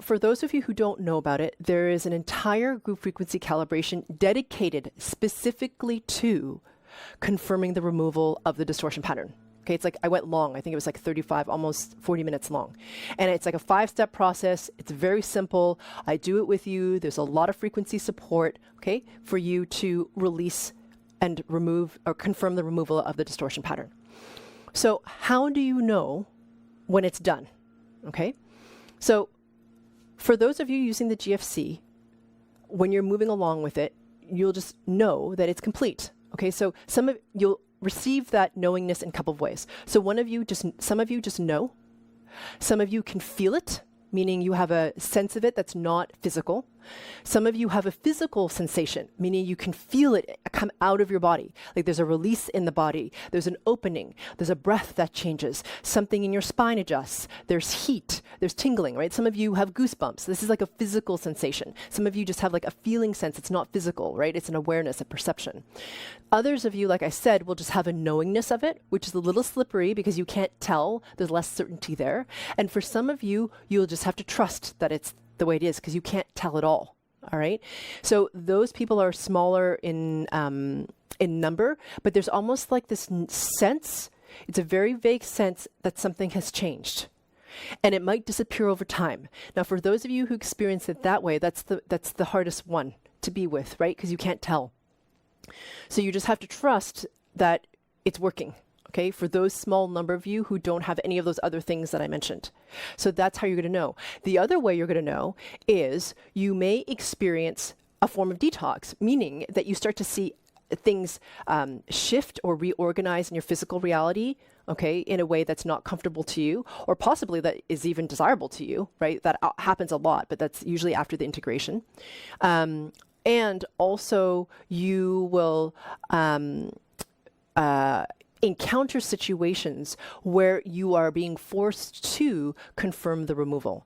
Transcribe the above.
for those of you who don't know about it, there is an entire group frequency calibration dedicated specifically to confirming the removal of the distortion pattern. Okay, it's like, I went long. I think it was like 35, almost 40 minutes long. And it's like a 5-step process. It's very simple. I do it with you. There's a lot of frequency support, okay, for you to release and remove or confirm the removal of the distortion pattern. So how do you know when it's done? Okay, so for those of you using the GFC, when you're moving along with it, you'll just know that it's complete. Okay, so you'll receive that knowingness in a couple of ways. So some of you just know. Some of you can feel it, meaning you have a sense of it that's not physical. Some of you have a physical sensation, meaning you can feel it come out of your body. Like there's a release in the body. There's an opening. There's a breath that changes. Something in your spine adjusts. There's heat. There's tingling, right? Some of you have goosebumps. This is like a physical sensation. Some of you just have like a feeling sense. It's not physical, right? It's an awareness, a perception. Others of you, like I said, will just have a knowingness of it, which is a little slippery because you can't tell. There's less certainty there. And for some of you, you'll just have to trust that it's the way it is because you can't tell it all. All right. So those people are smaller in number, but there's almost like this sense. It's a very vague sense that something has changed, and it might disappear over time. Now, for those of you who experience it that way, that's the hardest one to be with, right? Because you can't tell. So you just have to trust that it's working. Okay, for those small number of you who don't have any of those other things that I mentioned. So that's how you're going to know. The other way you're going to know is you may experience a form of detox, meaning that you start to see things shift or reorganize in your physical reality, okay, in a way that's not comfortable to you, or possibly that is even desirable to you, right? That happens a lot, but that's usually after the integration. And also you will encounter situations where you are being forced to confirm the removal.